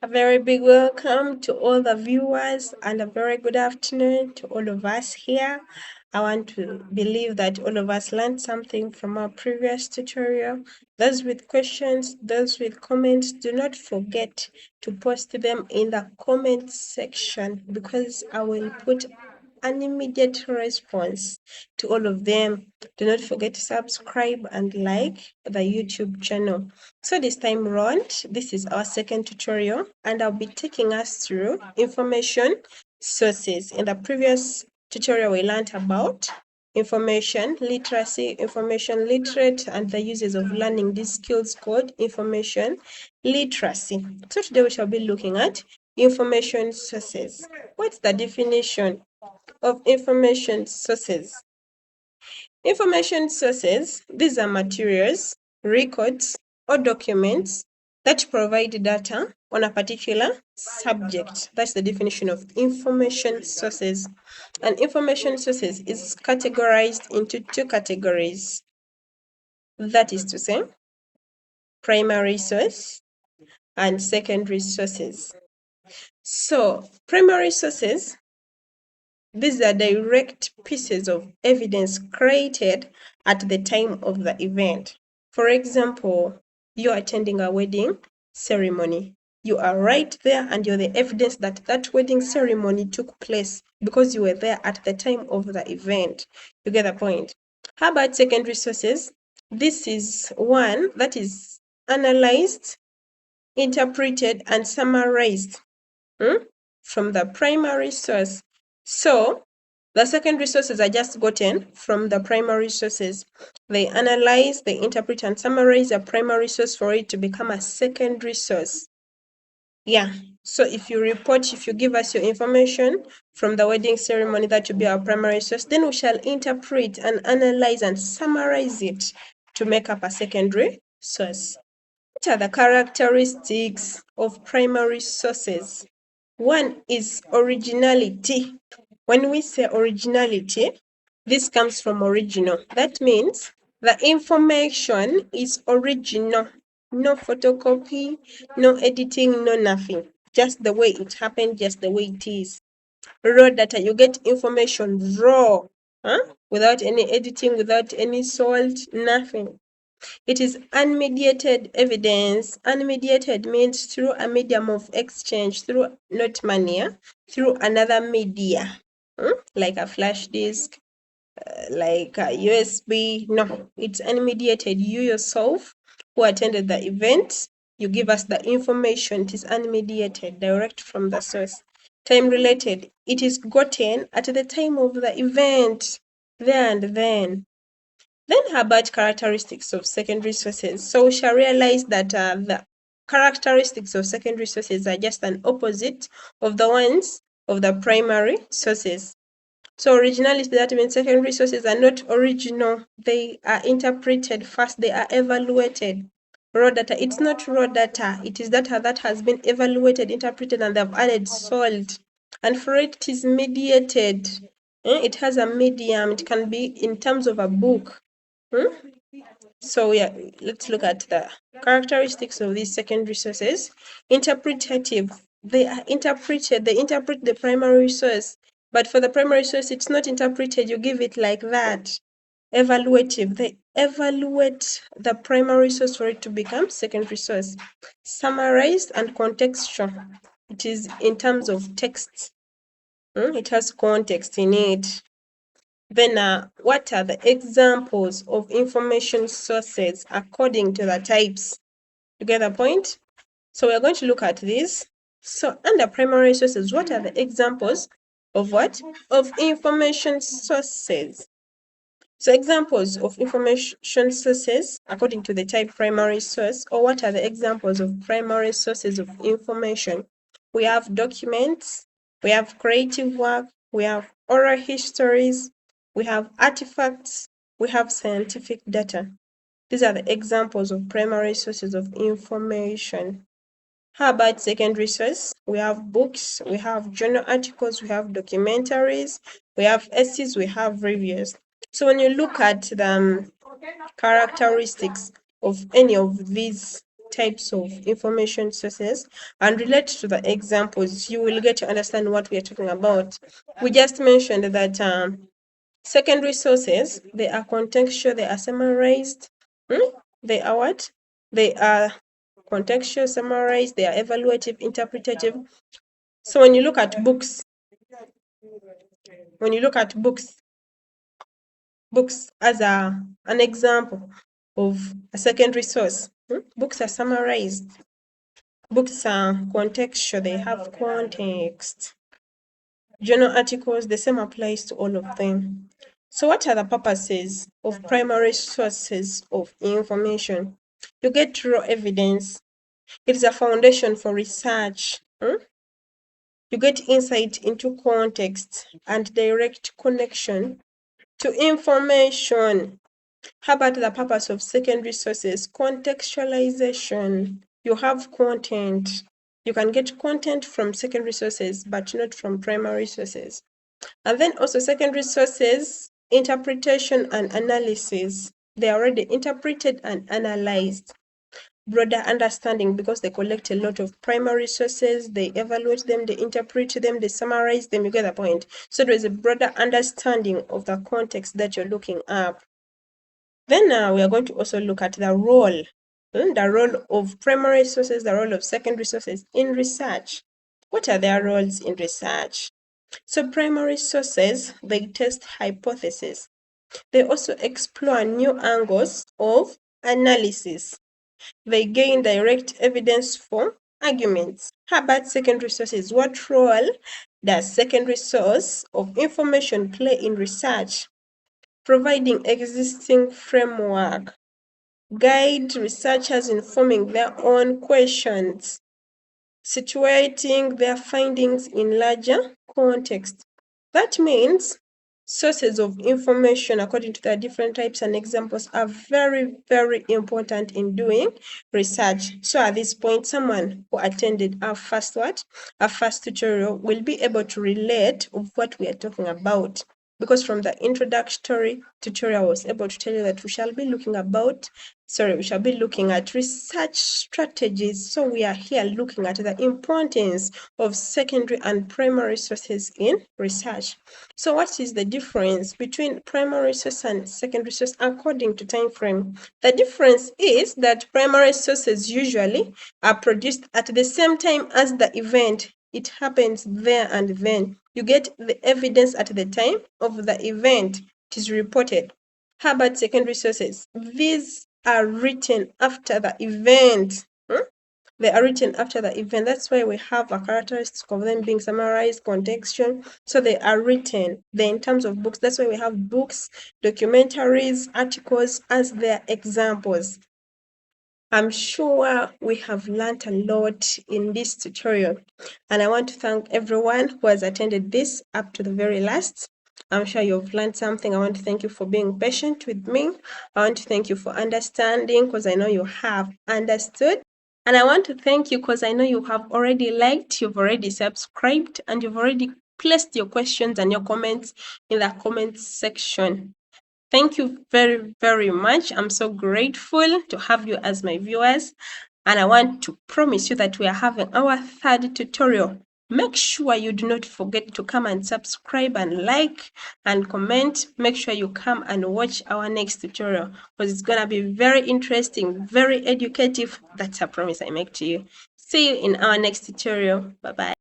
A very big welcome to all the viewers and a very good afternoon to all of us here. I want to believe that all of us learned something from our previous tutorial. Those with questions, those with comments, do not forget to post them in the comment section because I will put an immediate response to all of them. Do not forget to subscribe and like the YouTube channel. So this time around, this is our second tutorial and I'll be taking us through information sources. In the previous tutorial, we learned about information literacy, information literate, and the uses of learning these skills called information literacy. So today we shall be looking at information sources. What's the definition of information sources? Information sources, these are materials, records, or documents that provide data on a particular subject. That's the definition of information sources. And information sources is categorized into two categories. That is to say, primary source and secondary sources. So, primary sources, these are direct pieces of evidence created at the time of the event. For example, you're attending a wedding ceremony. You are right there and you're the evidence that that wedding ceremony took place because you were there at the time of the event. You get the point. How about secondary sources? This is one that is analyzed, interpreted, and summarized from the primary source. So the secondary sources are just gotten from the primary sources. They analyze, they interpret, and summarize a primary source for it to become a secondary source. Yeah. So if you give us your information from the wedding ceremony, that will be our primary source, then we shall interpret and analyze and summarize it to make up a secondary source. What are the characteristics of primary sources? One is originality. When we say originality, this comes from original. That means the information is original. No photocopy, no editing, no nothing. Just the way it happened, just the way it is. Raw data, you get information raw, without any editing, without any salt, nothing. It is unmediated evidence. Unmediated means through a medium of exchange, through not money, through another media, like a flash disk, like a USB. No, it's unmediated. You yourself who attended the event, you give us the information. It is unmediated, direct from the source. Time related, it is gotten at the time of the event, there and then. Then how about characteristics of secondary sources? So we shall realize that the characteristics of secondary sources are just an opposite of the ones of the primary sources. So originality, that means secondary sources are not original. They are interpreted first, they are evaluated. Raw data, it's not raw data. It is data that has been evaluated, interpreted, and they've added salt. And for it, it is mediated. It has a medium. It can be in terms of a book. So yeah, let's look at the characteristics of these secondary sources. Interpretative, they are interpreted, they interpret the primary source, but for the primary source, it's not interpreted, you give it like that. Evaluative, they evaluate the primary source for it to become secondary source. Summarized and contextual, it is in terms of text. It has context in it. Then what are the examples of information sources according to the types? You get the point? So we're going to look at this. So under primary sources, what are the examples of what? Of information sources. So examples of information sources according to the type primary source, or what are the examples of primary sources of information? We have documents, we have creative work, we have oral histories, we have artifacts, we have scientific data. These are the examples of primary sources of information. How about secondary source? We have books, we have journal articles, we have documentaries, we have essays, we have reviews. So when you look at the characteristics of any of these types of information sources and relate to the examples, you will get to understand what we are talking about. We just mentioned that secondary sources, they are contextual, they are summarized. They are what? They are contextual, summarized, they are evaluative, interpretative. So when you look at books, books as an example of a secondary source, books are summarized. Books are contextual, they have context. Journal articles, the same applies to all of them. So what are the purposes of primary sources of information? You get raw evidence. It is a foundation for research. You get insight into context and direct connection to information. How about the purpose of secondary sources? Contextualization. You have content. You can get content from secondary sources, but not from primary sources. And then also secondary sources, interpretation and analysis. They are already interpreted and analyzed. Broader understanding because they collect a lot of primary sources, they evaluate them, they interpret them, they summarize them, you get the point. So there is a broader understanding of the context that you're looking up. Then we are going to also look at the role of primary sources, the role of secondary sources in research. What are their roles in research? So primary sources, they test hypotheses. They also explore new angles of analysis. They gain direct evidence for arguments. How about secondary sources? What role does secondary source of information play in research? Providing existing framework, guide researchers in forming their own questions, situating their findings in larger context. That means sources of information according to their different types and examples are very, very important in doing research. So at this point, someone who attended our first tutorial will be able to relate of what we are talking about. Because from the introductory tutorial, I was able to tell you that we shall be looking at research strategies. So we are here looking at the importance of secondary and primary sources in research. So what is the difference between primary source and secondary source according to time frame? The difference is that primary sources usually are produced at the same time as the event. It happens there and then. You get the evidence at the time of the event. It is reported. How about secondary sources? These are written after the event. They are written after the event. That's why we have a characteristic of them being summarized, contextual. So they are written. They're in terms of books. That's why we have books, documentaries, articles as their examples. I'm sure we have learned a lot in this tutorial, and I want to thank everyone who has attended this up to the very last. I'm sure you've learned something. I want to thank you for being patient with me. I want to thank you for understanding because I know you have understood. And I want to thank you because I know you have already liked, you've already subscribed, and you've already placed your questions and your comments in the comments section. Thank you very, very much. I'm so grateful to have you as my viewers. And I want to promise you that we are having our third tutorial. Make sure you do not forget to come and subscribe and like and comment. Make sure you come and watch our next tutorial because it's going to be very interesting, very educative. That's a promise I make to you. See you in our next tutorial. Bye-bye.